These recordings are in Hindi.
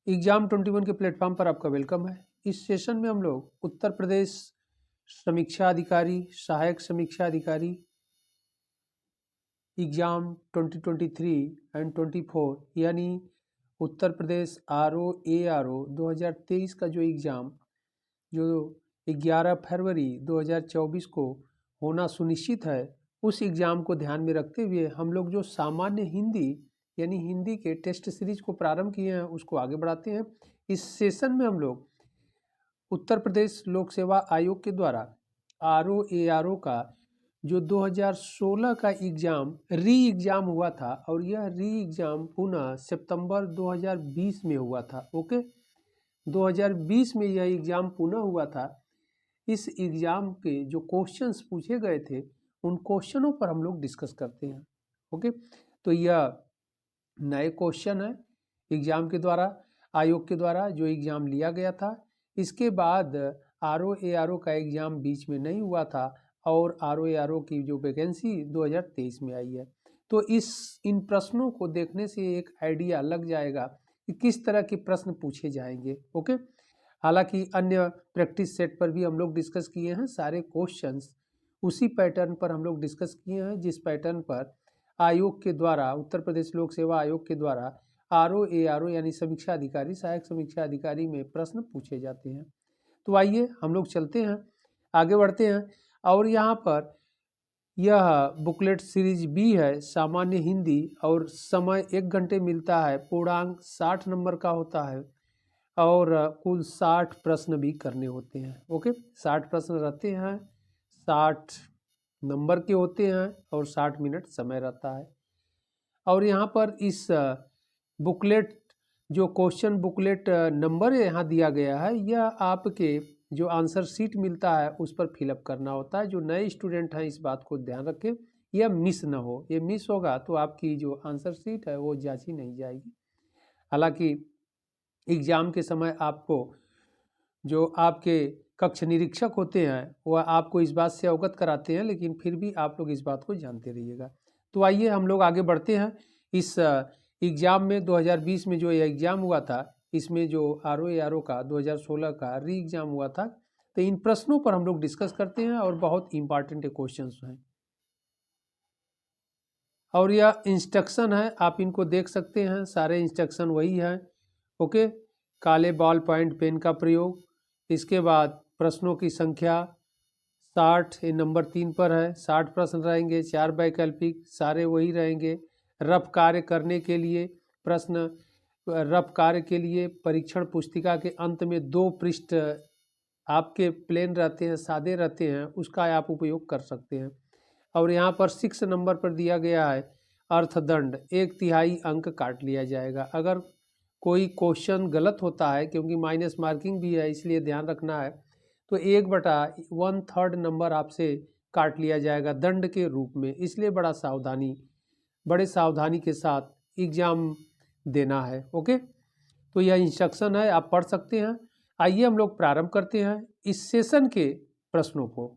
एग्जाम 21 के प्लेटफॉर्म पर आपका वेलकम है। इस सेशन में हम लोग उत्तर प्रदेश समीक्षा अधिकारी, सहायक समीक्षा अधिकारी एग्जाम 2023 एंड 24 यानी उत्तर प्रदेश RO ARO 2023 का जो एग्ज़ाम जो 11 फरवरी 2024 को होना सुनिश्चित है, उस एग्ज़ाम को ध्यान में रखते हुए हम लोग जो सामान्य हिंदी यानी हिंदी के टेस्ट सीरीज को प्रारंभ किए हैं उसको आगे बढ़ाते हैं। इस सेशन में हम लोग उत्तर प्रदेश लोक सेवा आयोग के द्वारा RO ARO का जो 2016 का एग्ज़ाम री एग्ज़ाम हुआ था और यह री एग्ज़ाम पुनः सितंबर 2020 में हुआ था। ओके, 2020 में यह एग्ज़ाम पुनः हुआ था। इस एग्ज़ाम के जो क्वेश्चंस पूछे गए थे उन क्वेश्चनों पर हम लोग डिस्कस करते हैं। ओके, तो यह नए क्वेश्चन है एग्ज़ाम के द्वारा, आयोग के द्वारा जो एग्ज़ाम लिया गया था। इसके बाद RO ARO का एग्ज़ाम बीच में नहीं हुआ था और RO ARO की जो वैकेंसी 2023 में आई है। तो इन प्रश्नों को देखने से एक आइडिया लग जाएगा कि किस तरह के प्रश्न पूछे जाएंगे। ओके, हालांकि अन्य प्रैक्टिस सेट पर भी हम लोग डिस्कस किए हैं, सारे क्वेश्चंस उसी पैटर्न पर हम लोग डिस्कस किए हैं जिस पैटर्न पर आयोग के द्वारा, उत्तर प्रदेश लोक सेवा आयोग के द्वारा RO ARO यानी समीक्षा अधिकारी, सहायक समीक्षा अधिकारी में प्रश्न पूछे जाते हैं। तो आइए हम लोग चलते हैं, आगे बढ़ते हैं। और यहाँ पर यह बुकलेट सीरीज बी है, सामान्य हिंदी, और समय 1 घंटे मिलता है, पूर्णांक 60 नंबर का होता है और कुल 60 प्रश्न भी करने होते हैं। ओके, 60 प्रश्न रहते हैं, 60 नंबर के होते हैं और 60 मिनट समय रहता है। और यहाँ पर इस बुकलेट जो क्वेश्चन बुकलेट नंबर यहाँ दिया गया है, यह आपके जो आंसर शीट मिलता है उस पर फिलअप करना होता है। जो नए स्टूडेंट हैं इस बात को ध्यान रखें, यह मिस ना हो। ये मिस होगा तो आपकी जो आंसर शीट है वो जांची नहीं जाएगी। हालांकि एग्ज़ाम के समय आपको जो आपके कक्ष निरीक्षक होते हैं वह आपको इस बात से अवगत कराते हैं, लेकिन फिर भी आप लोग इस बात को जानते रहिएगा। तो आइए हम लोग आगे बढ़ते हैं। इस एग्ज़ाम में 2020 में जो यह एग्ज़ाम हुआ था, इसमें जो RO ARO का 2016 का री एग्ज़ाम हुआ था, तो इन प्रश्नों पर हम लोग डिस्कस करते हैं और बहुत इंपॉर्टेंट क्वेश्चंस हैं। और यह इंस्ट्रक्शन है, आप इनको देख सकते हैं, सारे इंस्ट्रक्शन वही है। ओके, काले बॉल पॉइंट पेन का प्रयोग, इसके बाद प्रश्नों की संख्या 60, ये नंबर 3 पर है, 60 प्रश्न रहेंगे, 4 वैकल्पिक, सारे वही रहेंगे। रफ कार्य करने के लिए प्रश्न, रफ कार्य के लिए परीक्षण पुस्तिका के अंत में 2 पृष्ठ आपके प्लेन रहते हैं, सादे रहते हैं, उसका आप उपयोग कर सकते हैं। और यहाँ पर 6 नंबर पर दिया गया है अर्थदंड, 1/3 अंक काट लिया जाएगा अगर कोई क्वेश्चन गलत होता है, क्योंकि माइनस मार्किंग भी है इसलिए ध्यान रखना है। तो 1/1/3 नंबर आपसे काट लिया जाएगा दंड के रूप में, इसलिए बड़े सावधानी के साथ एग्जाम देना है। ओके, तो यह इंस्ट्रक्शन है, आप पढ़ सकते हैं। आइए हम लोग प्रारंभ करते हैं इस सेशन के प्रश्नों को।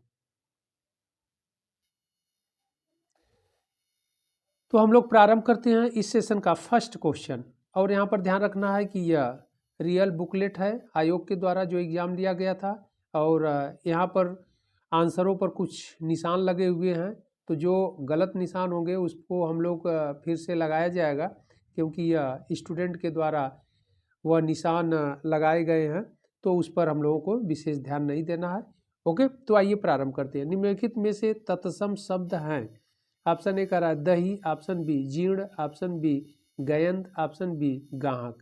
तो हम लोग प्रारंभ करते हैं इस सेशन का फर्स्ट क्वेश्चन। और यहाँ पर ध्यान रखना है कि यह रियल बुकलेट है आयोग के द्वारा जो एग्ज़ाम लिया गया था, और यहाँ पर आंसरों पर कुछ निशान लगे हुए हैं, तो जो गलत निशान होंगे उसको हम लोग फिर से लगाया जाएगा, क्योंकि यह स्टूडेंट के द्वारा वह निशान लगाए गए हैं, तो उस पर हम लोगों को विशेष ध्यान नहीं देना है। ओके, तो आइए प्रारंभ करते हैं। निम्नलिखित में से तत्सम शब्द हैं। ऑप्शन ए कह रहा है दही, ऑप्शन बी जीर्ण, ऑप्शन बी गयंत, ऑप्शन बी गाहक।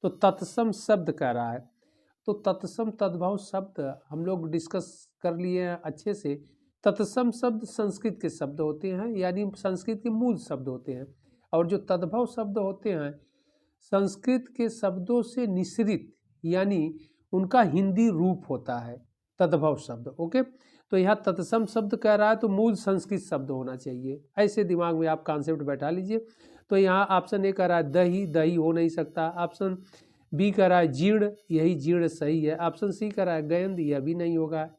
तो तत्सम शब्द कह रहा है, तो तत्सम तद्भव शब्द हम लोग डिस्कस कर लिए हैं अच्छे से। तत्सम शब्द संस्कृत के शब्द होते हैं, यानी संस्कृत के मूल शब्द होते हैं, और जो तद्भव शब्द होते हैं संस्कृत के शब्दों से निश्रित, यानी उनका हिंदी रूप होता है तद्भव शब्द। ओके, तो यहाँ तत्सम शब्द कह रहा है तो मूल संस्कृत शब्द होना चाहिए, ऐसे दिमाग में आप कॉन्सेप्ट बैठा लीजिए। तो यहाँ ऑप्शन ए कह रहा है दही, दही हो नहीं सकता। ऑप्शन बी कह रहा है जीर्ण, यही जीर्ण सही है। ऑप्शन सी कह रहा है गयंद, यह भी नहीं होगा,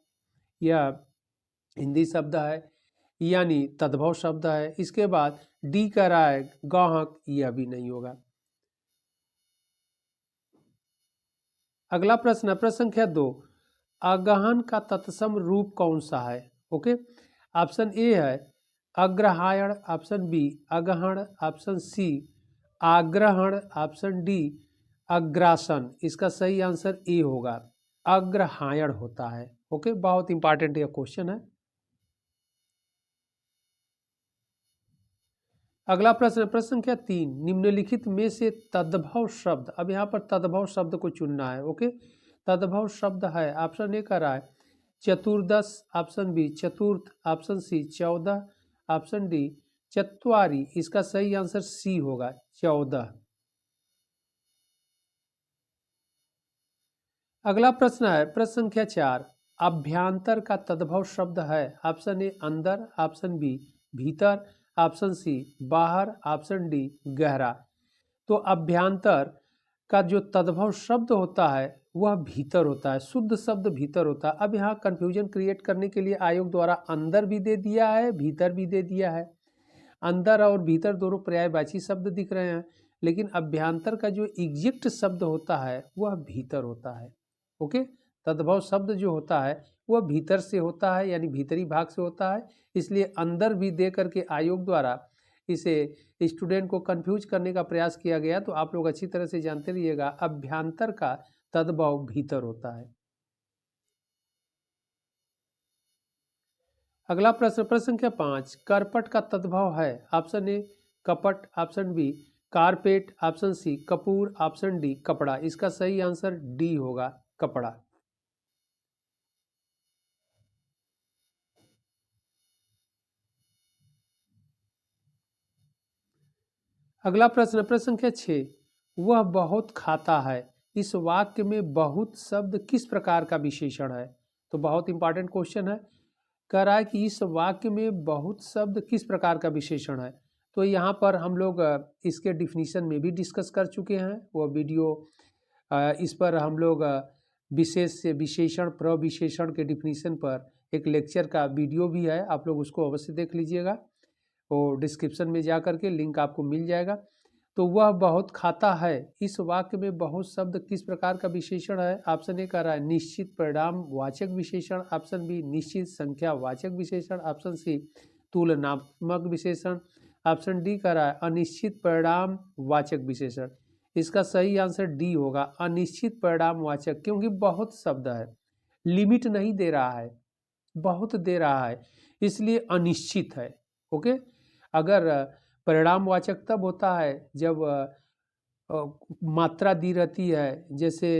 यह हिंदी शब्द है यानी तद्भव शब्द है। इसके बाद डी कह रहा है गाहक, यह भी नहीं होगा। अगला प्रश्न है प्रश्न संख्या 2, अगहन का तत्सम रूप कौन सा है? ओके, ऑप्शन ए है अग्रहायण, ऑप्शन बी अगहन, ऑप्शन सी आग्रहण, ऑप्शन डी अग्रासन। इसका सही आंसर ए होगा, अग्रहायण होता है। ओके, बहुत इंपॉर्टेंट यह क्वेश्चन है। अगला प्रश्न प्रश्न संख्या 3, निम्नलिखित में से तद्भव शब्द, अब यहाँ पर तद्भव शब्द को चुनना है। ओके, तद्भव शब्द है, ऑप्शन ए का रहा है चतुर्दश, ऑप्शन बी चतुर्थ, ऑप्शन सी 14, ऑप्शन डी चत्वारी। इसका सही आंसर सी होगा, 14। अगला प्रश्न है प्रश्न संख्या 4, अभ्यांतर का तद्भव शब्द है, ऑप्शन ए अंदर, ऑप्शन बी भीतर, ऑप्शन सी बाहर, ऑप्शन डी गहरा। तो अभ्यांतर का जो तद्भव शब्द होता है वह भीतर होता है, शुद्ध शब्द भीतर होता है। अब यहाँ कंफ्यूजन क्रिएट करने के लिए आयोग द्वारा अंदर भी दे दिया है, भीतर भी दे दिया है। अंदर और भीतर दोनों पर्यायवाची शब्द दिख रहे हैं, लेकिन अभ्यांतर का जो एग्जैक्ट शब्द होता है वह भीतर होता है। ओके, तद्भव शब्द जो होता है वह भीतर से होता है, यानी भीतरी भाग से होता है। इसलिए अंदर भी दे करके आयोग द्वारा इसे स्टूडेंट को कंफ्यूज करने का प्रयास किया गया। तो आप लोग अच्छी तरह से जानते रहिएगा, अभ्यांतर का तद्भव भीतर होता है। अगला प्रश्न प्रश्न संख्या 5, करपट का तद्भव है, ऑप्शन ए कपट, option B carpet, option C कपूर, ऑप्शन डी कपड़ा। इसका सही आंसर डी होगा, कपड़ा। अगला प्रश्न प्रश्न संख्या 6, वह बहुत खाता है, इस वाक्य में बहुत शब्द किस प्रकार का विशेषण है? तो बहुत इंपॉर्टेंट क्वेश्चन है। कह रहा है कि इस वाक्य में बहुत शब्द किस प्रकार का विशेषण है। तो यहाँ पर हम लोग इसके डिफिनीशन में भी डिस्कस कर चुके हैं, वो वीडियो इस पर हम लोग विशेष से विशेषण प्रविशेषण के डिफिनीशन पर एक लेक्चर का वीडियो भी है, आप लोग उसको अवश्य देख लीजिएगा, और डिस्क्रिप्शन में जा करके लिंक आपको मिल जाएगा। तो वह बहुत खाता है, इस वाक्य में बहुत शब्द किस प्रकार का विशेषण है? ऑप्शन ए कह रहा है निश्चित परिणाम वाचक विशेषण, ऑप्शन बी निश्चित संख्या वाचक विशेषण, ऑप्शन सी तुलनात्मक विशेषण, ऑप्शन डी कह रहा है अनिश्चित परिणाम वाचक विशेषण। इसका सही आंसर डी होगा, अनिश्चित परिणाम वाचक, क्योंकि बहुत शब्द है, लिमिट नहीं दे रहा है, बहुत दे रहा है, इसलिए अनिश्चित है। ओके, अगर परिणामवाचक तब होता है जब मात्रा दी रहती है, जैसे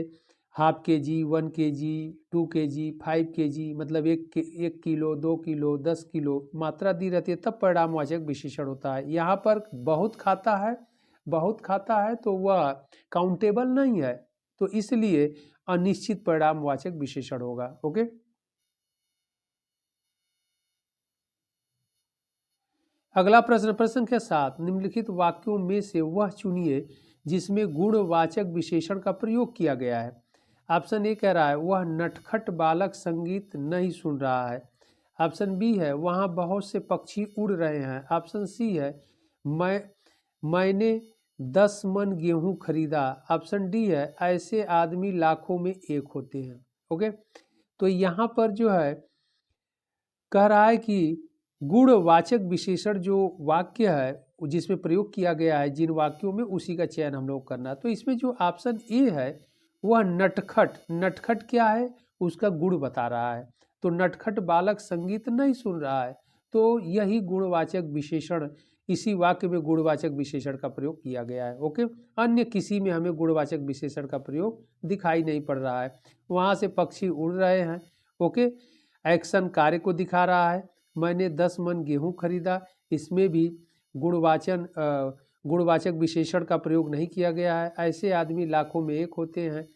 हाफ के जी, 1 kg, 2 kg, 5 kg, मतलब 1 किलो, 2 किलो, 10 किलो मात्रा दी रहती है, तब परिणामवाचक विशेषण होता है। यहाँ पर बहुत खाता है, बहुत खाता है तो वह काउंटेबल नहीं है, तो इसलिए अनिश्चित परिणामवाचक विशेषण होगा। ओके, अगला प्रश्न प्रश्न संख्या 7, निम्नलिखित वाक्यों में से वह चुनिए जिसमें गुणवाचक विशेषण का प्रयोग किया गया है। ऑप्शन ए कह रहा है वह नटखट बालक संगीत नहीं सुन रहा है, ऑप्शन बी है वहाँ बहुत से पक्षी उड़ रहे हैं, ऑप्शन सी है मैंने 10 मन गेहूं खरीदा, ऑप्शन डी है ऐसे आदमी लाखों में एक होते हैं। ओके, तो यहाँ पर जो है कह रहा है कि गुणवाचक विशेषण जो वाक्य है जिसमें प्रयोग किया गया है, जिन वाक्यों में, उसी का चयन हम लोग करना है। तो इसमें जो ऑप्शन ए है वह नटखट, नटखट क्या है उसका गुण बता रहा है, तो नटखट बालक संगीत नहीं सुन रहा है, तो यही गुणवाचक विशेषण, इसी वाक्य में गुणवाचक विशेषण का प्रयोग किया गया है। ओके, अन्य किसी में हमें गुणवाचक विशेषण का प्रयोग दिखाई नहीं पड़ रहा है। वहाँ से पक्षी उड़ रहे हैं, ओके, एक्शन कार्य को दिखा रहा है, मैंने 10 मन गेहूं खरीदा, इसमें भी गुणवाचक विशेषण का प्रयोग नहीं किया गया है। ऐसे आदमी लाखों में एक होते हैं,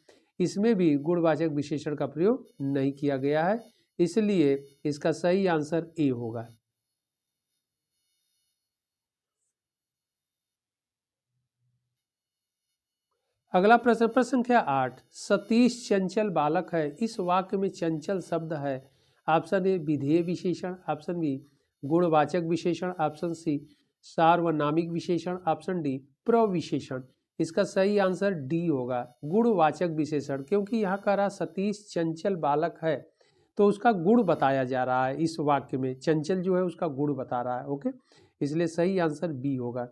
इसमें भी गुणवाचक विशेषण का प्रयोग नहीं किया गया है, इसलिए इसका सही आंसर ए होगा। अगला प्रश्न प्रश्न संख्या 8, सतीश चंचल बालक है, इस वाक्य में चंचल शब्द है। ऑप्शन ए विधेय विशेषण, ऑप्शन बी गुणवाचक विशेषण, ऑप्शन सी सार्वनामिक विशेषण, ऑप्शन डी प्रविशेषण। इसका सही आंसर डी होगा, गुणवाचक विशेषण, क्योंकि यहाँ कह रहा सतीश चंचल बालक है तो उसका गुण बताया जा रहा है। इस वाक्य में चंचल जो है उसका गुण बता रहा है। ओके, इसलिए सही आंसर बी होगा।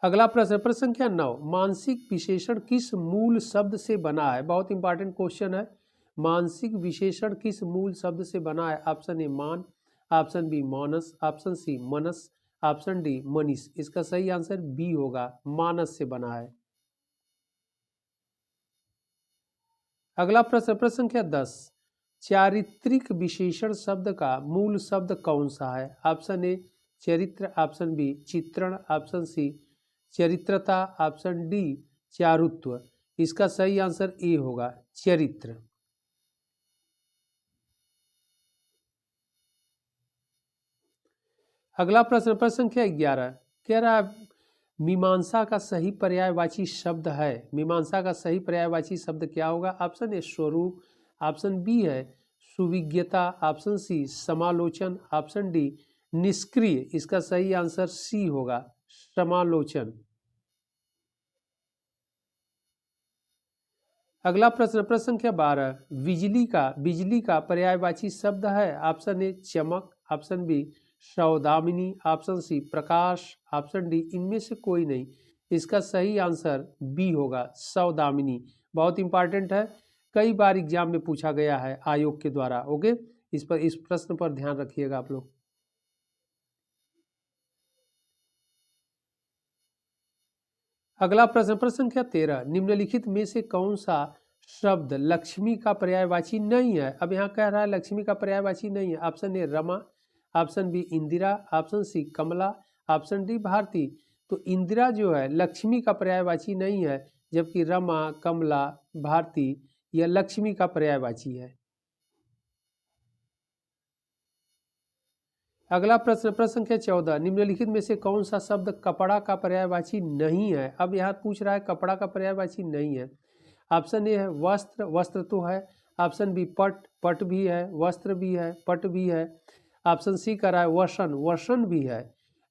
अगला प्रश्न, प्रश्न संख्या 9, मानसिक विशेषण किस मूल शब्द से बना है? बहुत इंपॉर्टेंट क्वेश्चन है। मानसिक विशेषण किस मूल शब्द से बना है? ऑप्शन ए मान, ऑप्शन बी मानस, ऑप्शन सी मनस, ऑप्शन डी मनीष। इसका सही आंसर बी होगा, मानस से बना है। अगला प्रश्न, प्रश्न संख्या 10, चारित्रिक विशेषण शब्द का मूल शब्द कौन सा है? ऑप्शन ए चरित्र, ऑप्शन बी चित्रण, ऑप्शन सी चरित्रता, ऑप्शन डी चारुत्व। इसका सही आंसर ए होगा, चरित्र। अगला प्रश्न, प्रश्न संख्या 11, कह रहा है मीमांसा का सही पर्यायवाची शब्द है। मीमांसा का सही पर्यायवाची शब्द क्या होगा? ऑप्शन ए स्वरूप, ऑप्शन बी है सुविज्ञता, ऑप्शन सी समालोचन, ऑप्शन डी निष्क्रिय। इसका सही आंसर सी होगा, समालोचन। अगला प्रश्न, प्रश्न संख्या 12, बिजली का पर्यायवाची शब्द है। ऑप्शन ए चमक, ऑप्शन बी सौदामिनी, ऑप्शन सी प्रकाश, ऑप्शन डी इनमें से कोई नहीं। इसका सही आंसर बी होगा, सौदामिनी। बहुत इंपॉर्टेंट है, कई बार एग्जाम में पूछा गया है आयोग के द्वारा। ओके, इस प्रश्न पर ध्यान रखिएगा आप लोग। अगला प्रश्न, प्रश्न संख्या 13, निम्नलिखित में से कौन सा शब्द लक्ष्मी का पर्यायवाची नहीं है? अब यहाँ कह रहा है लक्ष्मी का पर्यायवाची नहीं है। Option A Rama, option B Indira, option C Kamala, option D Bharati. तो इंदिरा जो है लक्ष्मी का पर्यायवाची नहीं है, जबकि रमा, कमला, भारती यह लक्ष्मी का पर्यायवाची है। अगला प्रश्न, प्रश्न संख्या 14, निम्नलिखित में से कौन सा शब्द कपड़ा का पर्यायवाची नहीं है? अब यहाँ पूछ रहा है कपड़ा का पर्यायवाची नहीं है। ऑप्शन ए है वस्त्र, वस्त्र तो है। ऑप्शन बी पट, पट भी है। वस्त्र भी है, पट भी है। ऑप्शन सी कह रहा है वसन, वसन भी है,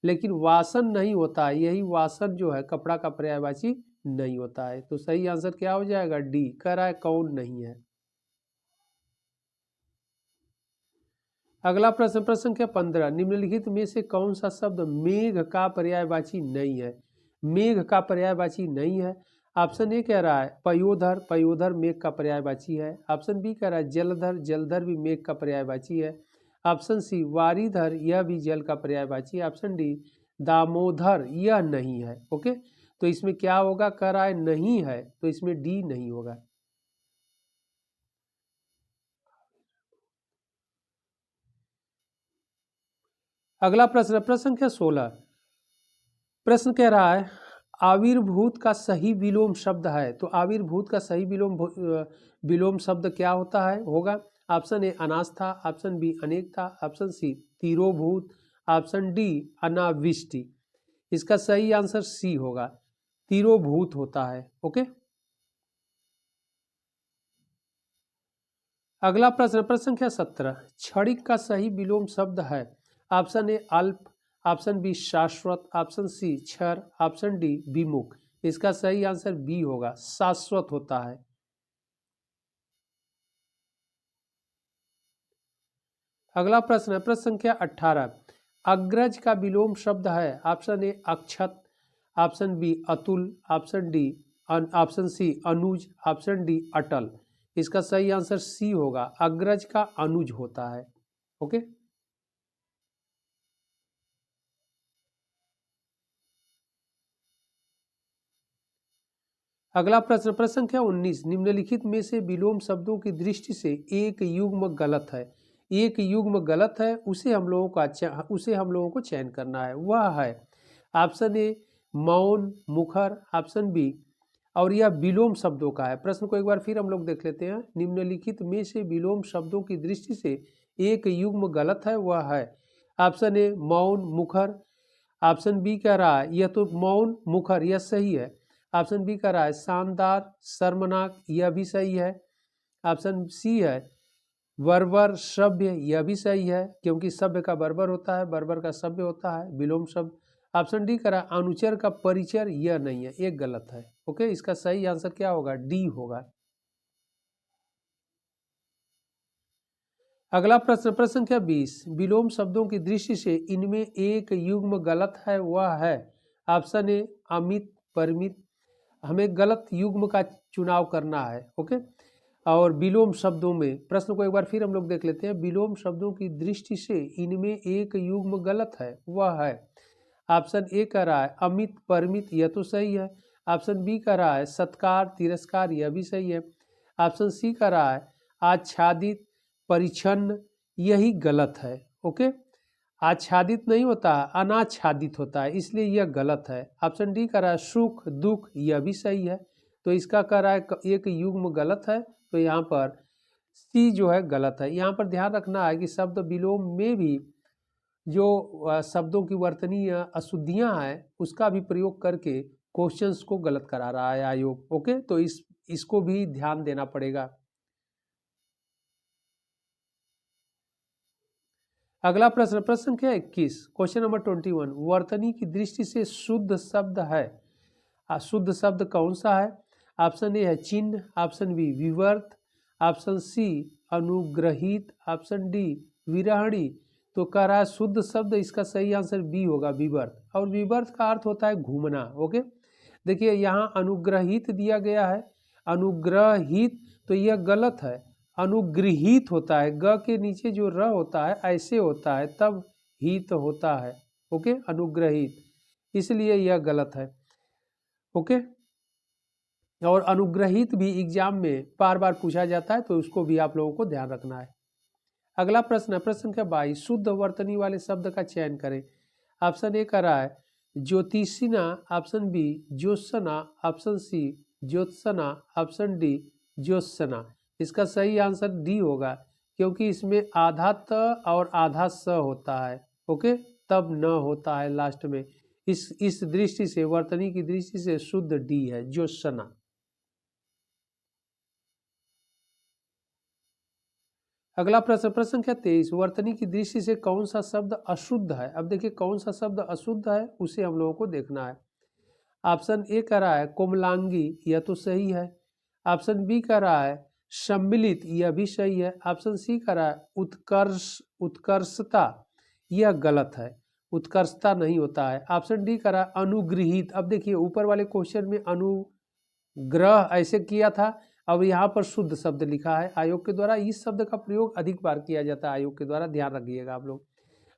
लेकिन वासन नहीं होता है। यही वासन जो है कपड़ा का पर्यायवाची नहीं होता है। तो सही आंसर क्या हो जाएगा? डी, कह रहा है कौन नहीं है। अगला प्रश्न, प्रश्न संख्या 15, निम्नलिखित में से कौन सा शब्द मेघ का पर्यायवाची नहीं है? मेघ का पर्यायवाची नहीं है। ऑप्शन ए कह रहा है पयोधर, पयोधर मेघ का पर्यायवाची है। ऑप्शन बी कह रहा है जलधर, जलधर भी मेघ का पर्यायवाची है। ऑप्शन सी वारीधर, यह भी जल का पर्यायवाची है। ऑप्शन डी दामोदर, यह नहीं है। ओके, तो इसमें क्या होगा? कह रहा है नहीं है, तो इसमें डी नहीं होगा। अगला प्रश्न, प्रश्न संख्या 16, प्रश्न कह रहा है आविर्भूत का सही विलोम शब्द है। तो आविर्भूत का सही विलोम शब्द क्या होता है? होगा ऑप्शन ए अनास्था, ऑप्शन बी अनेकता, ऑप्शन सी तिरोभूत, ऑप्शन डी अनाविष्टि। इसका सही आंसर सी होगा, तिरोभूत होता है। ओके, अगला प्रश्न, प्रश्न संख्या 17, क्षणिक का सही विलोम शब्द है। ऑप्शन ए अल्प, ऑप्शन बी शाश्वत, ऑप्शन सी क्षर, ऑप्शन डी विमुख। इसका सही आंसर बी होगा, शाश्वत होता है। अगला प्रश्न है, प्रश्न संख्या 18, अग्रज का विलोम शब्द है। ऑप्शन ए अक्षत, ऑप्शन बी अतुल, ऑप्शन डी ऑप्शन सी अनुज, ऑप्शन डी अटल। इसका सही आंसर सी होगा, अग्रज का अनुज होता है। ओके, अगला प्रश्न, प्रश्न संख्या 19, निम्नलिखित में से विलोम शब्दों की दृष्टि से एक युग्म गलत है। एक युग्म गलत है, उसे हम लोगों को चयन करना है। वह है ऑप्शन ए मौन, मुखर, ऑप्शन बी, और यह विलोम शब्दों का है। प्रश्न को एक बार फिर हम लोग देख लेते हैं। निम्नलिखित में से विलोम शब्दों की दृष्टि से एक युग्म गलत है, वह है ऑप्शन ए मौन, मुखर। ऑप्शन बी कह रहा है यह तो मौन, मुखर, यह सही है। ऑप्शन बी कह रहा है शानदार, शर्मनाक, यह भी सही है। ऑप्शन सी है बर्बर, सभ्य, यह भी सही है, क्योंकि सभ्य का बर्बर होता है, बर्बर का सभ्य होता है विलोम शब्द। ऑप्शन डी करा अनुचर का परिचर यह नहीं है, एक गलत है। ओके, इसका सही आंसर क्या होगा, डी होगा। अगला प्रश्न, प्रश्न संख्या 20, विलोम शब्दों की दृष्टि से इनमें एक युग्म गलत है, वह है ऑप्शन ए अमित परिमित। हमें गलत युग्म का चुनाव करना है। ओके, और विलोम शब्दों में, प्रश्न को एक बार फिर हम लोग देख लेते हैं। विलोम शब्दों की दृष्टि से इनमें एक युग्म गलत है, वह है ऑप्शन ए कह रहा है अमित परिमित, यह तो सही है। ऑप्शन बी कह रहा है सत्कार तिरस्कार, यह भी सही है। ऑप्शन सी कह रहा है आच्छादित परिच्छन्न, यही गलत है। ओके, आच्छादित नहीं होता है, अनाच्छादित होता है, इसलिए यह गलत है। ऑप्शन डी कह रहा है सुख दुख, यह भी सही है। तो इसका कह रहा है एक युग्म गलत है, तो यहाँ पर सी जो है गलत है। यहाँ पर ध्यान रखना है कि शब्द विलोम में भी जो शब्दों की वर्तनीय अशुद्धियां हैं उसका भी प्रयोग करके क्वेश्चंस को गलत करा रहा है आयोग। ओके, तो इसको भी ध्यान देना पड़ेगा। अगला प्रश्न, प्रश्न संख्या 21, क्वेश्चन नंबर 21, वर्तनी की दृष्टि से शुद्ध शब्द है, शुद्ध शब्द कौन सा है? ऑप्शन ए है चिन्ह, ऑप्शन बी विवर्त, ऑप्शन सी अनुग्रहित, ऑप्शन डी विरहणी। तो कह रहा है शुद्ध शब्द, इसका सही आंसर बी होगा विवर्त। और विवर्त का अर्थ होता है घूमना। ओके, देखिए यहाँ अनुग्रहित दिया गया है, अनुग्रहित, तो यह गलत है। अनुगृहित होता है, ग के नीचे जो र होता है ऐसे होता है, तब हित होता है। ओके, अनुग्रहित, इसलिए यह गलत है। ओके, और अनुग्रहित भी एग्जाम में बार बार पूछा जाता है, तो उसको भी आप लोगों को ध्यान रखना है। अगला प्रश्न है प्रश्न संख्या 22, शुद्ध वर्तनी वाले शब्द का चयन करें। ऑप्शन ए कर रहा है ज्योतिषिना, ऑप्शन बी ज्योत्सना, ऑप्शन सी ज्योत्सना, ऑप्शन डी ज्योत्सना। इसका सही आंसर डी होगा, क्योंकि इसमें आधा त और आधा स होता है। ओके, तब न होता है लास्ट में। इस दृष्टि से, वर्तनी की दृष्टि से शुद्ध डी है, ज्योत्सना। अगला प्रश्न, प्रश्न संख्या 23, वर्तनी की दृष्टि से कौन सा शब्द अशुद्ध है? अब देखिए कौन सा शब्द अशुद्ध है उसे हम लोगों को देखना है। ऑप्शन ए कह रहा है कोमलांगी, यह तो सही है। ऑप्शन बी कह रहा है सम्मिलित, यह भी सही है। ऑप्शन सी कह रहा है उत्कर्षता, यह गलत है, उत्कर्षता नहीं होता है। ऑप्शन डी कह रहा है अनुगृहित। अब देखिए ऊपर वाले क्वेश्चन में अनुग्रह ऐसे किया था, अब यहाँ पर शुद्ध शब्द लिखा है आयोग के द्वारा। इस शब्द का प्रयोग अधिक बार किया जाता है आयोग के द्वारा, ध्यान रखिएगा आप लोग।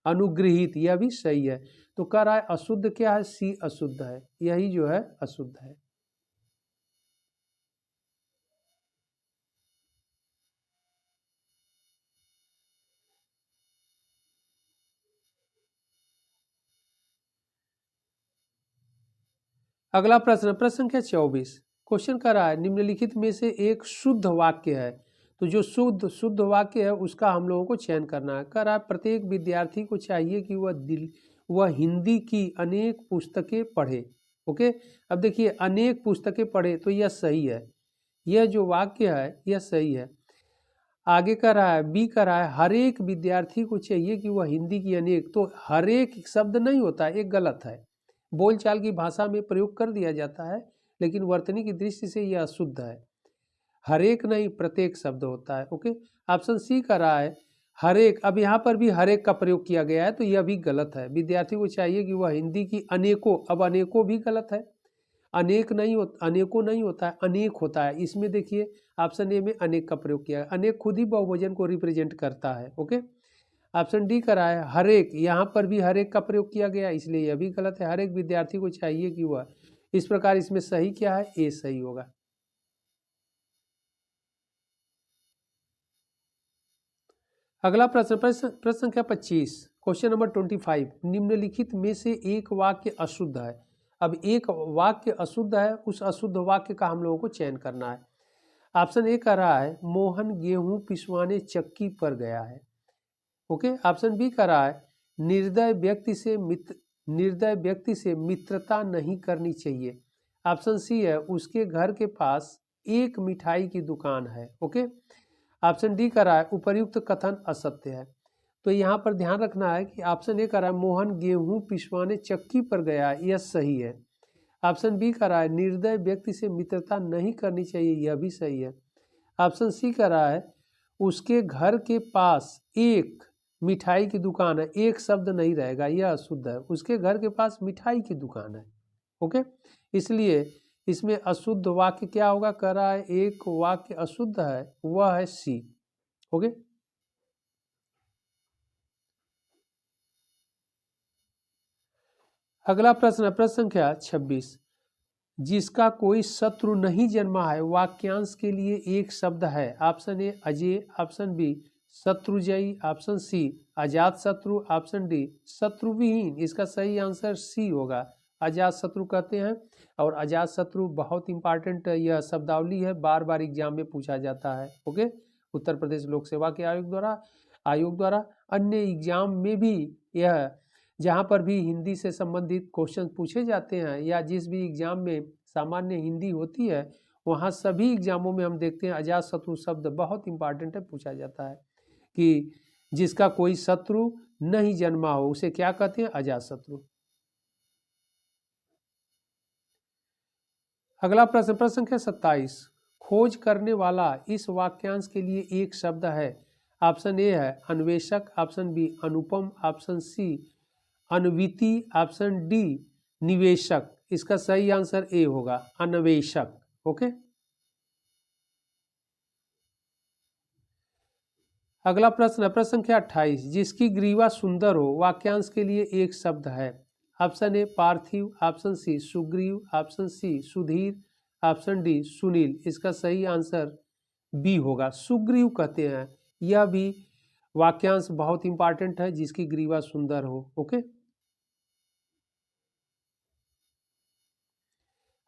अनुगृहित, यह भी सही है। तो कह रहा है अशुद्ध क्या है, सी अशुद्ध है, यही जो है अशुद्ध है। अगला प्रश्न, प्रश्न संख्या 24, क्वेश्चन कर रहा है निम्नलिखित में से एक शुद्ध वाक्य है। तो जो शुद्ध वाक्य है उसका हम लोगों को चयन करना है। कह रहा है प्रत्येक विद्यार्थी को चाहिए कि वह हिंदी की अनेक पुस्तकें पढ़े। ओके, अब देखिए अनेक पुस्तकें पढ़े, तो यह सही है, यह जो वाक्य है यह सही है। आगे कर रहा है बी कर रहा है हर एक विद्यार्थी को चाहिए कि वह हिंदी की अनेक, तो हर एक शब्द नहीं होता, एक गलत है। बोलचाल की भाषा में प्रयोग कर दिया जाता है, लेकिन वर्तनी की दृष्टि से यह अशुद्ध है। हर एक नहीं, प्रत्येक शब्द होता है। ओके, ऑप्शन सी कर रहा है हर एक। अब यहाँ पर भी हर एक का प्रयोग किया गया है, तो यह भी गलत है। विद्यार्थी को चाहिए कि वह हिंदी की अनेकों, अब अनेकों भी गलत है। अनेक नहीं होता, अनेकों नहीं होता है, अनेक होता है। इसमें देखिए ऑप्शन ए में अनेक का प्रयोग किया है। अनेक खुद ही बहुवचन को रिप्रेजेंट करता है। ओके, ऑप्शन डी करा है हर एक, यहाँ पर भी हर एक का प्रयोग किया गया, इसलिए यह भी गलत है। हर एक विद्यार्थी को चाहिए कि वह, इस प्रकार इसमें सही क्या है, ए सही होगा। अगला प्रश्न, प्रश्न संख्या 25, क्वेश्चन नंबर 25, निम्नलिखित में से एक वाक्य अशुद्ध है। अब एक वाक्य अशुद्ध है, उस अशुद्ध वाक्य का हम लोगों को चयन करना है। ऑप्शन ए कह रहा है मोहन गेहूं पिसवाने चक्की पर गया है। ओके, ऑप्शन बी कह रहा है निर्दय व्यक्ति से मित्रता नहीं करनी चाहिए। ऑप्शन सी है उसके घर के पास एक मिठाई की दुकान है। ओके, ऑप्शन डी कह रहा है उपर्युक्त कथन असत्य है। तो यहाँ पर ध्यान रखना है कि ऑप्शन ए कह रहा है मोहन गेहूं पिसवाने चक्की पर गया, यह सही है। ऑप्शन बी कह रहा है निर्दय व्यक्ति से मित्रता नहीं करनी चाहिए, यह भी सही है। ऑप्शन सी कह रहा है उसके घर के पास एक मिठाई की दुकान है, एक शब्द नहीं रहेगा, यह अशुद्ध है। उसके घर के पास मिठाई की दुकान है, ओके, इसलिए इसमें अशुद्ध वाक्य क्या होगा, कह रहा है एक वाक्य अशुद्ध है, वह है सी, ओके। अगला प्रश्न है प्रश्न संख्या 26, जिसका कोई शत्रु नहीं जन्मा है, वाक्यांश के लिए एक शब्द है। ऑप्शन ए अजय, ऑप्शन बी शत्रुजयी, ऑप्शन सी अजात शत्रु, ऑप्शन डी शत्रुविहीन। इसका सही आंसर सी होगा, अजात शत्रु कहते हैं। और अजात शत्रु बहुत इंपॉर्टेंट यह शब्दावली है, बार बार एग्जाम में पूछा जाता है, ओके। उत्तर प्रदेश लोक सेवा के आयोग द्वारा अन्य एग्जाम में भी यह, जहाँ पर भी हिंदी से संबंधित क्वेश्चन पूछे जाते हैं या जिस भी एग्जाम में सामान्य हिंदी होती है, वहाँ सभी एग्जामों में हम देखते हैं अजात शत्रु शब्द बहुत इंपॉर्टेंट है, पूछा जाता है कि जिसका कोई शत्रु नहीं जन्मा हो उसे क्या कहते हैं, अजात शत्रु। अगला प्रश्न प्रश्न संख्या 27, खोज करने वाला इस वाक्यांश के लिए एक शब्द है। ऑप्शन ए है अन्वेषक, ऑप्शन बी अनुपम, ऑप्शन सी अन्विति, ऑप्शन डी निवेशक। इसका सही आंसर ए होगा, अन्वेषक, ओके। अगला प्रश्न है प्रश्न संख्या 28, जिसकी ग्रीवा सुंदर हो, वाक्यांश के लिए एक शब्द है। ऑप्शन ए पार्थिव, option C Sugriv, option C सुधीर, ऑप्शन डी सुनील। इसका सही आंसर बी होगा, सुग्रीव कहते हैं। यह भी वाक्यांश बहुत इंपॉर्टेंट है, जिसकी ग्रीवा सुंदर हो, ओके।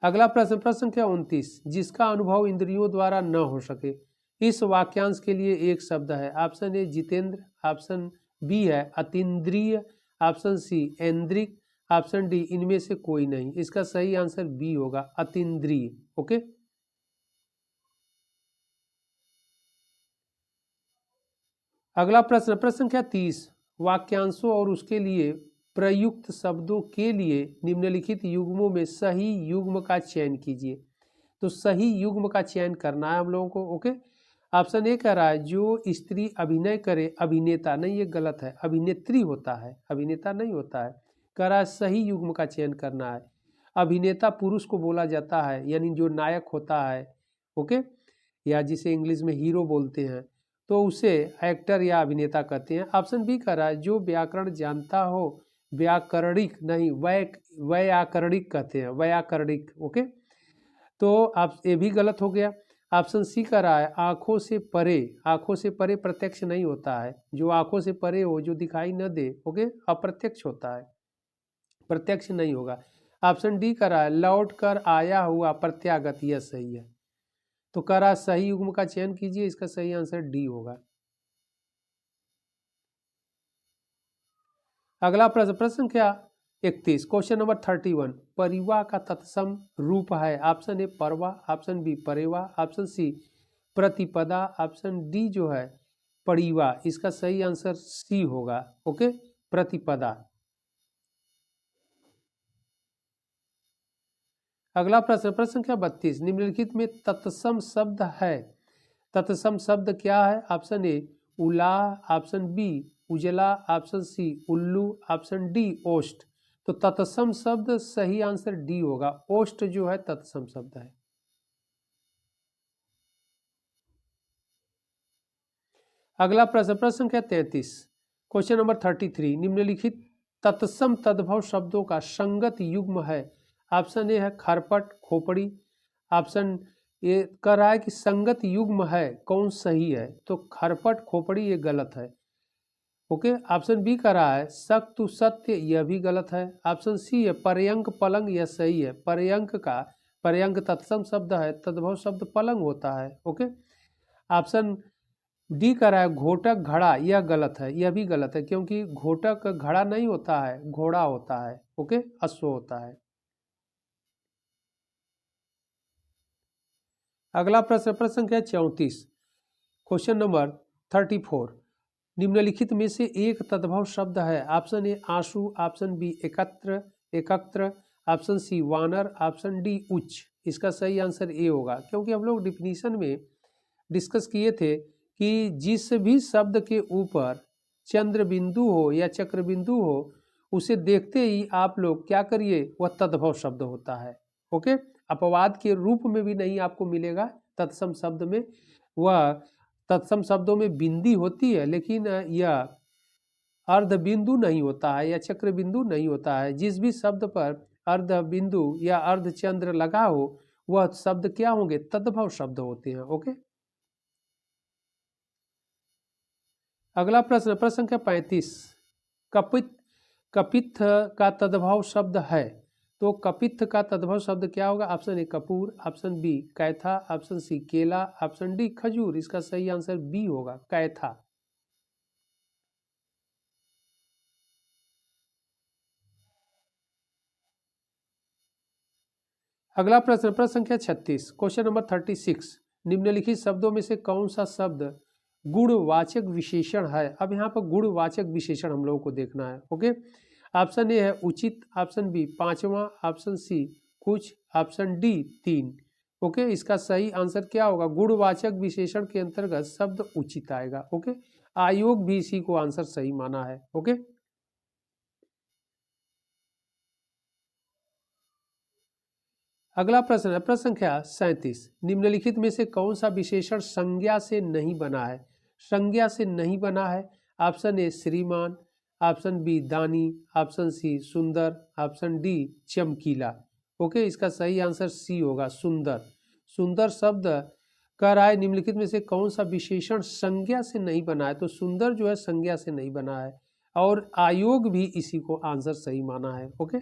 अगला प्रश्न प्रश्न संख्या 29, जिसका अनुभव इंद्रियों द्वारा न हो सके, इस वाक्यांश के लिए एक शब्द है। ऑप्शन ए जितेंद्र, ऑप्शन बी है अतीन्द्रिय, ऑप्शन सी ऐन्द्रिक, ऑप्शन डी इनमें से कोई नहीं। इसका सही आंसर बी होगा, अतीन्द्रिय, ओके। अगला प्रश्न प्रश्न संख्या 30, वाक्यांशों और उसके लिए प्रयुक्त शब्दों के लिए निम्नलिखित युग्मों में सही युग्म का चयन कीजिए। तो सही युग्म का चयन करना है हम लोगों को, ओके। ऑप्शन ए कह रहा है जो स्त्री अभिनय करे, अभिनेता नहीं, ये गलत है, अभिनेत्री होता है, अभिनेता नहीं होता है। कह रहा है सही युग्म का चयन करना है। अभिनेता पुरुष को बोला जाता है, यानी जो नायक होता है, ओके, या जिसे इंग्लिश में हीरो बोलते हैं, तो उसे एक्टर या अभिनेता कहते हैं। ऑप्शन बी कह रहा है जो व्याकरण जानता हो, व्याकरणिक नहीं, व्याकरणिक कहते हैं, व्याकरणिक, ओके। तो आप ये भी गलत हो गया। ऑप्शन सी कह रहा है आंखों से परे, आंखों से परे प्रत्यक्ष नहीं होता है, जो आंखों से परे हो, जो दिखाई न दे, ओके, अप्रत्यक्ष होता है, प्रत्यक्ष नहीं होगा। ऑप्शन डी कह रहा है लौट कर आया हुआ प्रत्यागत, यह सही है। तो कह रहा है सही युग्म का चयन कीजिए, इसका सही आंसर डी होगा। अगला प्रश्न प्रश्न संख्या 31, क्वेश्चन नंबर 31, परिवा का तत्सम रूप है। ऑप्शन ए परवा, ऑप्शन बी परेवा, ऑप्शन सी प्रतिपदा, ऑप्शन डी जो है परिवा। इसका सही आंसर सी होगा, ओके, प्रतिपदा। अगला प्रश्न प्रश्न संख्या 32, निम्नलिखित में तत्सम शब्द है। तत्सम शब्द क्या है? ऑप्शन ए उला, ऑप्शन बी उजला, ऑप्शन सी उल्लू, ऑप्शन डी ओष्ठ। तो तत्सम शब्द सही आंसर डी होगा, ओष्ठ जो है तत्सम शब्द है। अगला प्रश्न प्रश्न संख्या 33, क्वेश्चन नंबर 33, निम्नलिखित तत्सम तद्भव शब्दों का संगत युग्म है। ऑप्शन ए है खरपट खोपड़ी, ऑप्शन ये कह रहा है कि संगत युग्म है, कौन सही है? तो खरपट खोपड़ी ये गलत है, ओके। ऑप्शन बी कह रहा है सत्तु सत्य, यह भी गलत है। ऑप्शन सी है पर्यंक पलंग, यह सही है। पर्यंक तत्सम शब्द है, तद्भव शब्द पलंग होता है, ओके। ऑप्शन डी कह रहा है घोटक घड़ा, यह गलत है, यह भी गलत है, क्योंकि घोटक घड़ा नहीं होता है, घोड़ा होता है, ओके, अश्व होता है। अगला प्रश्न प्रश्न संख्या 34, क्वेश्चन नंबर 34, निम्नलिखित में से एक तद्भव शब्द है। ऑप्शन ए आंसू, ऑप्शन बी एकत्र, एकत्र, ऑप्शन सी वानर, ऑप्शन डी उच्च। इसका सही आंसर ए होगा, क्योंकि हम लोग डिफिनीशन में डिस्कस किए थे कि जिस भी शब्द के ऊपर चंद्र बिंदु हो या चक्र बिंदु हो, उसे देखते ही आप लोग क्या करिए, वह तद्भव शब्द होता है। ओके, अपवाद के रूप में भी नहीं आपको मिलेगा तत्सम शब्द में। वह तत्सम शब्दों में बिंदी होती है, लेकिन यह अर्ध बिंदु नहीं होता है या चक्र बिंदु नहीं होता है। जिस भी शब्द पर अर्ध बिंदु या अर्ध चंद्र लगा हो, वह शब्द क्या होंगे, तद्भव शब्द होते हैं। ओके, अगला प्रश्न, प्रश्न संख्या 35। कपित्थ का तद्भव शब्द है, तो कपित्थ का तद्भव शब्द क्या होगा? ऑप्शन ए कपूर, ऑप्शन बी कैथा, ऑप्शन सी केला, ऑप्शन डी खजूर। इसका सही आंसर बी होगा, कैथा। अगला प्रश्न, प्रश्न संख्या 36, क्वेश्चन नंबर 36। निम्नलिखित शब्दों में से कौन सा शब्द गुणवाचक विशेषण है? अब यहाँ पर गुणवाचक विशेषण हम लोगों को देखना है। ओके, ऑप्शन ए है उचित, ऑप्शन बी पांचवा, ऑप्शन सी कुछ, ऑप्शन डी तीन। ओके, इसका सही आंसर क्या होगा? गुणवाचक विशेषण के अंतर्गत शब्द उचित आएगा। ओके, आयोग भी इसी को आंसर सही माना है। ओके, अगला प्रश्न है प्रश्न संख्या 37। निम्नलिखित में से कौन सा विशेषण संज्ञा से नहीं बना है? संज्ञा से नहीं बना है। ऑप्शन ए श्रीमान, ऑप्शन बी दानी, ऑप्शन सी सुंदर, ऑप्शन डी चमकीला। ओके, इसका सही आंसर सी होगा, सुंदर। सुंदर शब्द कह रहा है निम्नलिखित में से कौन सा विशेषण संज्ञा से नहीं बना है, तो सुंदर जो है संज्ञा से नहीं बना है, और आयोग भी इसी को आंसर सही माना है। ओके,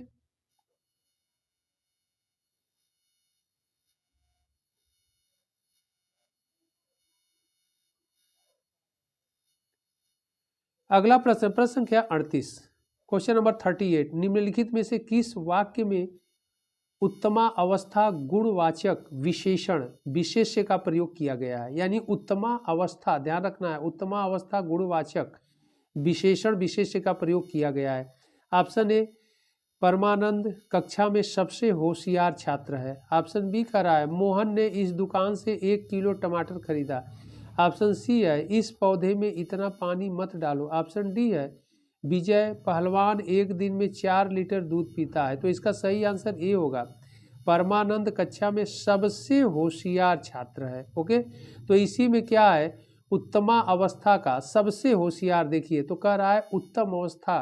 अगला प्रश्न, प्रश्न संख्या 38, क्वेश्चन नंबर 38। निम्नलिखित में से किस वाक्य में उत्तमा अवस्था गुणवाचक विशेषण विशेष्य का प्रयोग किया गया है? यानी उत्तमा अवस्था, ध्यान रखना है, उत्तमा अवस्था गुणवाचक विशेषण विशेष्य का प्रयोग किया गया है। ऑप्शन ए परमानंद कक्षा में सबसे होशियार छात्र है। ऑप्शन बी कह रहा है मोहन ने इस दुकान से 1 किलो टमाटर खरीदा। ऑप्शन सी है इस पौधे में इतना पानी मत डालो। ऑप्शन डी है विजय पहलवान एक दिन में 4 लीटर दूध पीता है। तो इसका सही आंसर ए होगा, परमानंद कक्षा में सबसे होशियार छात्र है। ओके, तो इसी में क्या है, उत्तमा अवस्था का सबसे होशियार, देखिए तो कह रहा है उत्तम अवस्था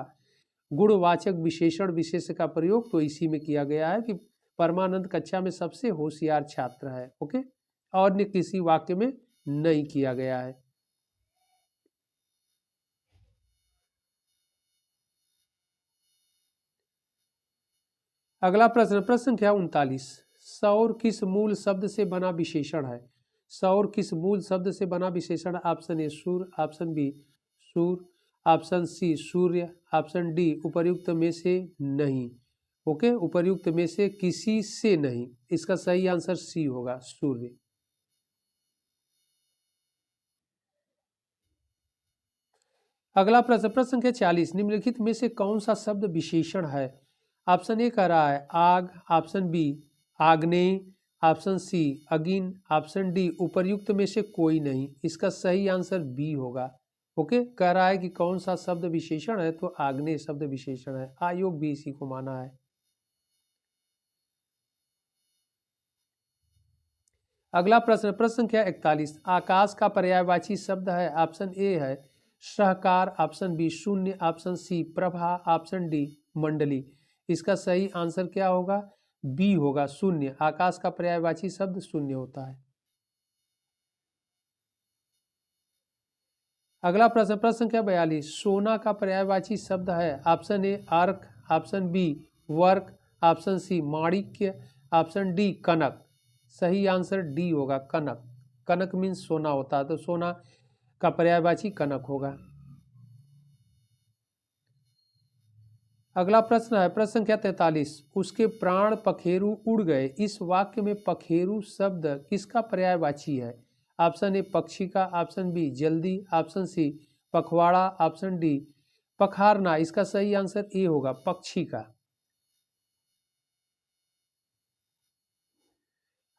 गुणवाचक विशेषण विशेष का प्रयोग तो इसी में किया गया है कि परमानंद कक्षा में सबसे होशियार छात्र है। ओके, और किसी वाक्य में नहीं किया गया है। अगला प्रश्न, प्रश्न संख्या 39। सौर किस मूल शब्द से बना विशेषण है? सौर किस मूल शब्द से बना विशेषण? ऑप्शन ए सूर्य, ऑप्शन बी सूर्य, ऑप्शन सी सूर्य, ऑप्शन डी उपर्युक्त में से नहीं। ओके, उपर्युक्त में से किसी से नहीं। इसका सही आंसर सी होगा, सूर्य। अगला प्रश्न, प्रश्न संख्या 40। निम्नलिखित में से कौन सा शब्द विशेषण है? ऑप्शन ए कह रहा है आग, ऑप्शन बी आग्नेय, ऑप्शन सी अगिन, ऑप्शन डी उपर्युक्त में से कोई नहीं। इसका सही आंसर बी होगा। ओके, कह रहा है कि कौन सा शब्द विशेषण है, तो आग्नेय शब्द विशेषण है, आयोग भी इसी को माना है। अगला प्रश्न, प्रश्न संख्या 41। आकाश का पर्यायवाची शब्द है। ऑप्शन ए है सहकार, ऑप्शन बी शून्य, ऑप्शन सी प्रभा, ऑप्शन डी मंडली। इसका सही आंसर क्या होगा? बी होगा, शून्य। आकाश का पर्यायवाची शब्द शून्य होता है। अगला प्रश्न, प्रश्न संख्या 42। सोना का पर्यायवाची शब्द है। ऑप्शन ए अर्क, ऑप्शन बी वर्क, ऑप्शन सी माणिक्य, ऑप्शन डी कनक। सही आंसर डी होगा, कनक। कनक मीन्स सोना होता है, तो सोना का पर्यायवाची कनक होगा। अगला प्रश्न है प्रश्न संख्या 43। उसके प्राण पखेरु उड़ गए। इस वाक्य में पखेरु शब्द किसका पर्यायवाची है? ऑप्शन ए पक्षी का, ऑप्शन बी जल्दी, ऑप्शन सी पखवाड़ा, ऑप्शन डी पखारना। इसका सही आंसर ए होगा, पक्षी का।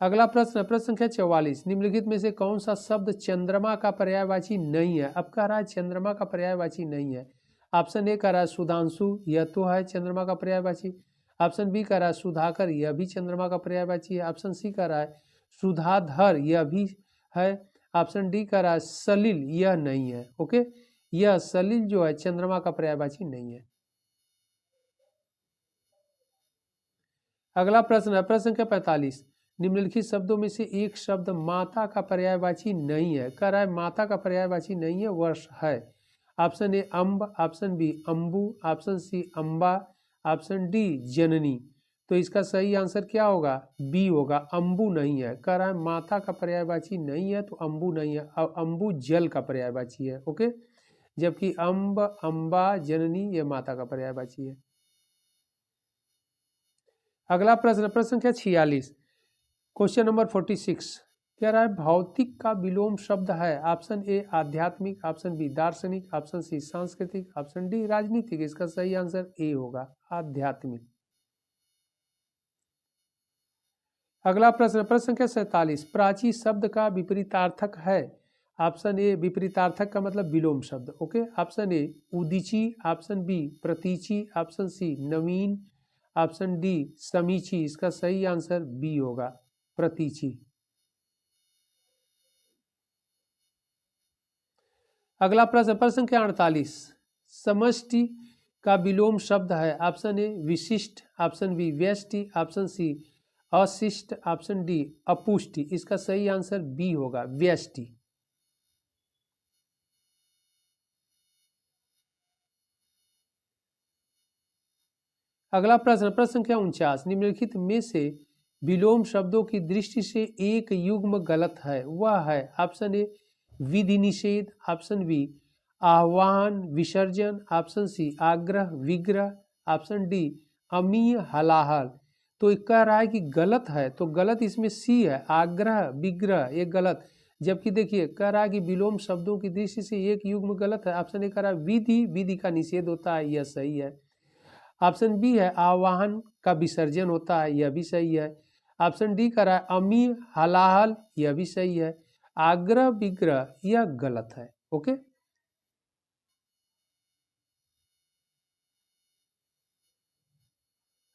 अगला प्रश्न, प्रश्न संख्या 44, निम्नलिखित में से कौन सा शब्द चंद्रमा का पर्यायवाची नहीं है? अब कह रहा है चंद्रमा का पर्यायवाची नहीं है। ऑप्शन ए कह रहा है सुधांशु, यह तो है चंद्रमा का पर्यायवाची। ऑप्शन बी कह रहा है सुधाकर, यह भी चंद्रमा का पर्यायवाची है। ऑप्शन सी कह रहा है सुधाधर, यह भी है। ऑप्शन डी कह रहा है सलिल, यह नहीं है। ओके, यह सलिल जो है चंद्रमा का पर्यायवाची नहीं है। अगला प्रश्न है प्रश्न संख्या 45, निम्नलिखित शब्दों में से एक शब्द माता का पर्यायवाची नहीं है। कह रहा है माता का पर्यायवाची नहीं है, वर्ष है। ऑप्शन ए अम्ब, ऑप्शन बी अम्बु, ऑप्शन सी अम्बा, ऑप्शन डी जननी। तो इसका सही आंसर क्या होगा? बी होगा, अम्बु नहीं है। कह रहा है माता का पर्यायवाची नहीं है तो अम्बु नहीं है। अब अम्बु जल का पर्यायवाची है। ओके, जबकि अम्ब, अम्बा, जननी ये माता का पर्यायवाची है। अगला प्रश्न, प्रश्न संख्या 46, क्वेश्चन नंबर 46, कह रहा है भौतिक का विलोम शब्द है। ऑप्शन ए आध्यात्मिक, ऑप्शन बी दार्शनिक, ऑप्शन सी सांस्कृतिक, ऑप्शन डी राजनीतिक। इसका सही आंसर ए होगा, आध्यात्मिक। अगला प्रश्न, प्रश्न संख्या 47, प्राची शब्द का विपरीतार्थक है। ऑप्शन ए विपरीतार्थक का मतलब विलोम शब्द। ओके, ऑप्शन ए उदीची, ऑप्शन बी प्रतीची, ऑप्शन सी नवीन, ऑप्शन डी समीची। इसका सही आंसर बी होगा, प्रतीची। अगला प्रश्न, प्रश्न संख्या 48, समष्टि का विलोम शब्द है। ऑप्शन ए विशिष्ट, ऑप्शन बी व्यष्टि, ऑप्शन सी अशिष्ट, ऑप्शन डी अपुष्टि। इसका सही आंसर बी होगा, व्यष्टि। अगला प्रश्न, प्रश्न संख्या 49, निम्नलिखित में से विलोम शब्दों की दृष्टि से एक युग्म गलत है। वह है ऑप्शन ए विधि निषेध, ऑप्शन बी आह्वान विसर्जन, ऑप्शन सी आग्रह विग्रह, ऑप्शन डी अमीय हलाहल। तो कह रहा है कि गलत है, तो गलत इसमें सी है, आग्रह विग्रह, ये गलत। जबकि देखिए कह रहा है कि विलोम शब्दों की दृष्टि से एक युग्म गलत है। ऑप्शन ए कह रहा है विधि, विधि का निषेध होता है, यह सही है। ऑप्शन बी है आवाहन का विसर्जन होता है, यह भी सही है। ऑप्शन डी कह रहा है अमी हलाहल, यह भी सही है। आग्रह विग्रह यह गलत है। ओके,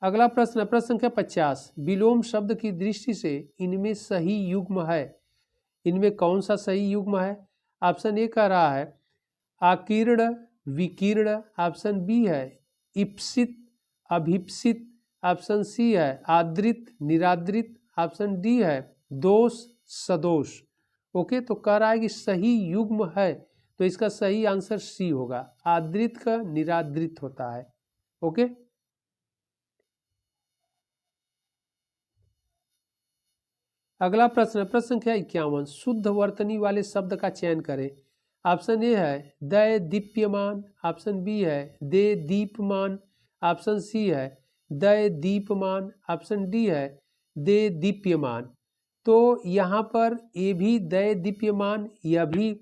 अगला प्रश्न, प्रश्न संख्या 50, विलोम शब्द की दृष्टि से इनमें सही युग्म है। इनमें कौन सा सही युग्म है? ऑप्शन ए कह रहा है आकीर्ण विकीर्ण, ऑप्शन बी है इप्सित अभिप्सित, ऑप्शन सी है आदृत निरादृत, ऑप्शन डी है दोष सदोष। ओके, तो कह रहा है कि सही युग्म है, तो इसका सही आंसर सी होगा, आदृत का निरादृत होता है। ओके, अगला प्रश्न, प्रश्न संख्या 51, शुद्ध वर्तनी वाले शब्द का चयन करें। ऑप्शन ए है दय दीप्यमान, ऑप्शन बी है दे दीपमान, ऑप्शन सी है दय दीपमान, ऑप्शन डी है दे दीप्यमान। तो यहाँ पर ए भी दय दीप्यमान, यह भी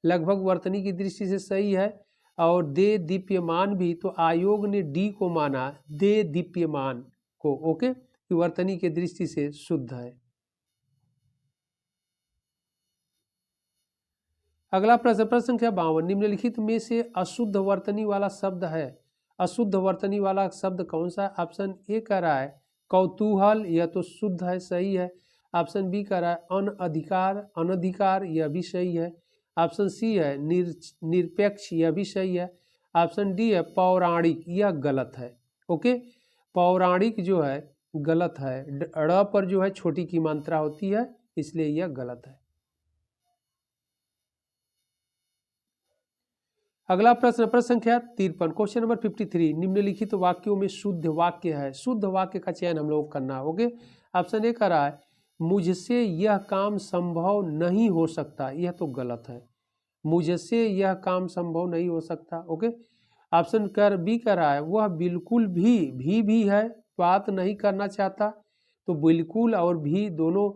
लगभग वर्तनी की दृष्टि से सही है, और दे दीप्यमान भी, तो आयोग ने डी को माना दे दीप्यमान को। ओके, कि वर्तनी की दृष्टि से शुद्ध है। अगला प्रश्न, प्रश्न संख्या 52, निम्नलिखित में से अशुद्ध वर्तनी वाला शब्द है। अशुद्ध वर्तनी वाला शब्द कौन सा? ऑप्शन ए कह रहा है कौतूहल, यह तो शुद्ध है, सही है। ऑप्शन बी कह रहा है अनधिकार, अनधिकार, यह भी सही है। ऑप्शन सी है निरपेक्ष, यह भी सही है। ऑप्शन डी है पौराणिक, यह गलत है। ओके, पौराणिक जो है गलत है, ड़ पर जो है छोटी की मात्रा होती है, इसलिए यह गलत है। अगला प्रश्न, प्रश्न संख्या 53, क्वेश्चन नंबर 53, निम्नलिखित वाक्यों में शुद्ध वाक्य है। शुद्ध वाक्य का चयन हम लोग करना है। ओके, ऑप्शन ए कह रहा है मुझसे यह काम संभव नहीं हो सकता, यह तो गलत है, मुझसे यह काम संभव नहीं हो सकता। ओके, ऑप्शन कर बी कह रहा है वह बिल्कुल भी है, बात नहीं करना चाहता। तो बिल्कुल और भी दोनों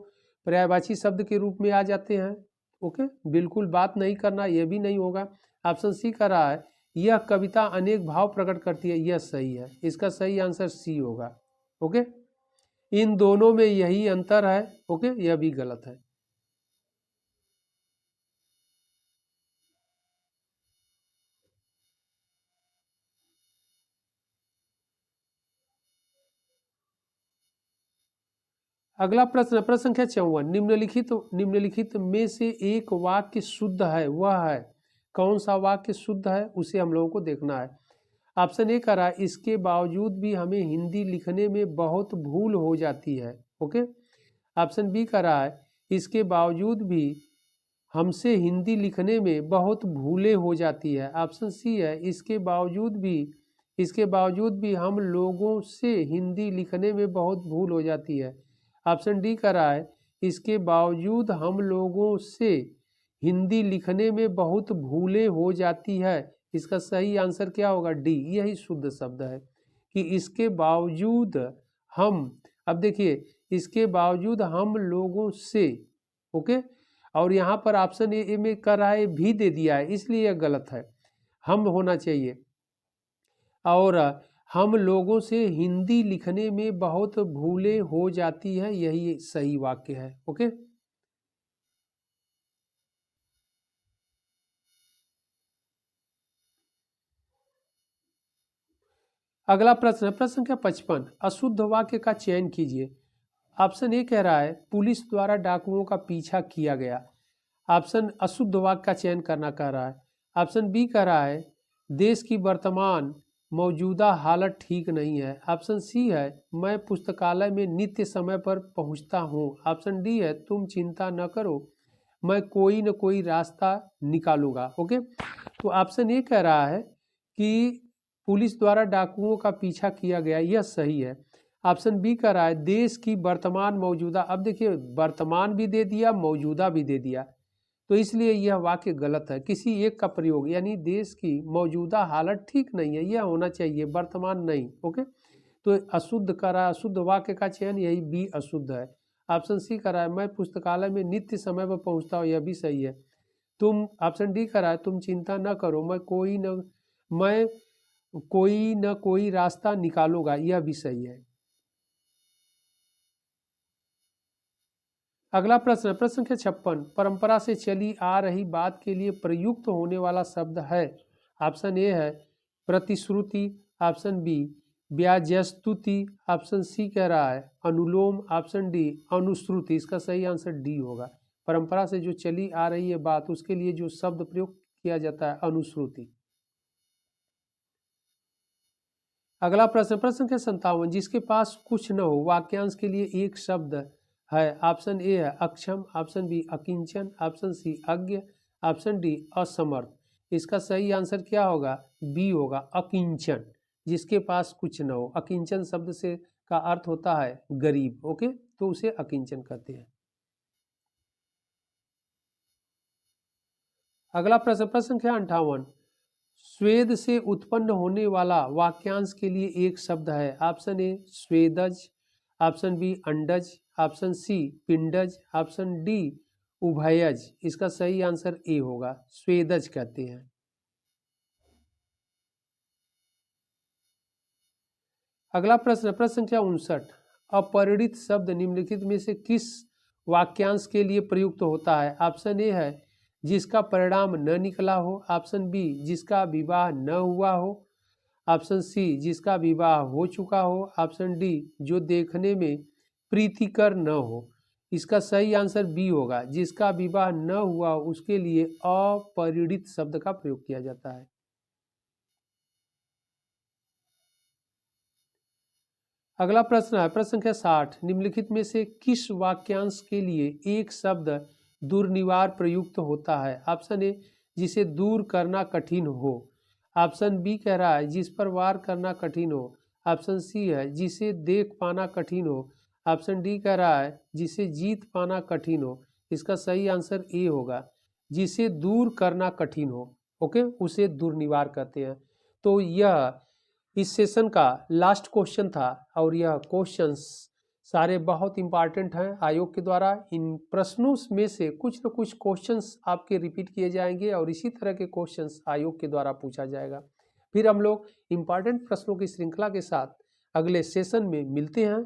पर्यायवाची शब्द के रूप में आ जाते हैं। ओके, बिल्कुल बात नहीं करना, यह भी नहीं होगा। ऑप्शन सी कह रहा है यह कविता अनेक भाव प्रकट करती है, यह सही है। इसका सही आंसर सी होगा। ओके, इन दोनों में यही अंतर है। ओके, यह भी गलत है। अगला प्रश्न, प्रश्न संख्या 54, निम्नलिखित में से एक वाक्य शुद्ध है, वह है कौन सा वाक्य शुद्ध है, उसे हम लोगों को देखना है। ऑप्शन ए कह रहा है इसके बावजूद भी हमें हिंदी लिखने में बहुत भूल हो जाती है। ओके, ऑप्शन बी कह रहा है इसके बावजूद भी हमसे हिंदी लिखने में बहुत भूलें हो जाती है। ऑप्शन सी है इसके बावजूद भी हम लोगों से हिंदी लिखने में बहुत भूल हो जाती है। ऑप्शन डी कह रहा है इसके बावजूद हम लोगों से हिंदी लिखने में बहुत भूलें हो जाती है। इसका सही आंसर क्या होगा? डी, यही शुद्ध शब्द है कि इसके बावजूद हम, अब देखिए इसके बावजूद हम लोगों से, ओके, और यहाँ पर ऑप्शन ए में कर रहा है भी दे दिया है, इसलिए यह गलत है, हम होना चाहिए। और हम लोगों से हिंदी लिखने में बहुत भूलें हो जाती है, यही सही वाक्य है। ओके, अगला प्रश्न है प्रश्न संख्या 55, अशुद्ध वाक्य का चयन कीजिए। ऑप्शन ए कह रहा है पुलिस द्वारा डाकुओं का पीछा किया गया। ऑप्शन अशुद्ध वाक्य का चयन करना कह रहा है। ऑप्शन बी कह रहा है देश की वर्तमान मौजूदा हालत ठीक नहीं है। ऑप्शन सी है मैं पुस्तकालय में नित्य समय पर पहुंचता हूं। ऑप्शन डी है तुम चिंता न करो मैं कोई न कोई रास्ता निकालूंगा। ओके, तो ऑप्शन ए कह रहा है कि पुलिस द्वारा डाकुओं का पीछा किया गया, यह सही है। ऑप्शन बी कह रहा है देश की वर्तमान मौजूदा, अब देखिए वर्तमान भी दे दिया मौजूदा भी दे दिया, तो इसलिए यह वाक्य गलत है। किसी एक का प्रयोग, यानी देश की मौजूदा हालत ठीक नहीं है, यह होना चाहिए, वर्तमान नहीं। ओके, तो अशुद्ध कर रहा है, अशुद्ध वाक्य का चयन, यही बी अशुद्ध है। ऑप्शन सी कर रहा है मैं पुस्तकालय में नित्य समय पर पहुंचता हूँ, यह भी सही है। तुम, ऑप्शन डी कर रहा है तुम चिंता न करो मैं कोई न कोई रास्ता निकालूंगा, यह भी सही है। अगला प्रश्न, प्रश्न संख्या 56, परंपरा से चली आ रही बात के लिए प्रयुक्त होने वाला शब्द है। ऑप्शन ए है प्रतिश्रुति, ऑप्शन बी व्याजस्तुति, ऑप्शन सी कह रहा है अनुलोम, ऑप्शन डी अनुश्रुति। इसका सही आंसर डी होगा। परंपरा से जो चली आ रही है बात, उसके लिए जो शब्द प्रयोग किया जाता है अनुश्रुति। अगला प्रश्न, प्रश्न संख्या 57, जिसके पास कुछ न हो वाक्यांश के लिए एक शब्द है। ऑप्शन ए है अक्षम, ऑप्शन बी अकिंचन, ऑप्शन सी अज्ञ, ऑप्शन डी असमर्थ। इसका सही आंसर क्या होगा? बी होगा अकिंचन, जिसके पास कुछ न हो। अकिंचन शब्द से का अर्थ होता है गरीब। ओके, तो उसे अकिंचन कहते हैं। अगला प्रश्न, प्रश्न संख्या 58, स्वेद से उत्पन्न होने वाला वाक्यांश के लिए एक शब्द है। ऑप्शन ए स्वेदज, ऑप्शन बी अंडज, ऑप्शन सी पिंडज, ऑप्शन डी उभयज। इसका सही आंसर ए होगा, स्वेदज कहते हैं। अगला प्रश्न, प्रश्न संख्या 59, अपरिणित शब्द निम्नलिखित में से किस वाक्यांश के लिए प्रयुक्त होता है? ऑप्शन ए है जिसका परिणाम न निकला हो, ऑप्शन बी जिसका विवाह न हुआ हो, ऑप्शन सी जिसका विवाह हो चुका हो, ऑप्शन डी जो देखने में प्रीतिकर न हो। इसका सही आंसर बी होगा, जिसका विवाह न हुआ उसके लिए अपरिणित शब्द का प्रयोग किया जाता है। अगला प्रश्न है प्रश्न संख्या 60, निम्नलिखित में से किस वाक्यांश के लिए एक शब्द दुर्निवार प्रयुक्त होता है? ऑप्शन ए जिसे दूर करना कठिन हो, ऑप्शन बी कह रहा है जिस पर वार करना कठिन हो, ऑप्शन सी है जिसे देख पाना कठिन हो, ऑप्शन डी कह रहा है जिसे जीत पाना कठिन हो। इसका सही आंसर ए होगा, जिसे दूर करना कठिन हो। ओके, उसे दुर्निवार कहते हैं। तो यह इस सेशन का लास्ट क्वेश्चन था और यह क्वेश्चंस सारे बहुत इंपॉर्टेंट हैं आयोग के द्वारा। इन प्रश्नों में से कुछ न कुछ क्वेश्चंस आपके रिपीट किए जाएंगे और इसी तरह के क्वेश्चंस आयोग के द्वारा पूछा जाएगा। फिर हम लोग इंपॉर्टेंट प्रश्नों की श्रृंखला के साथ अगले सेशन में मिलते हैं।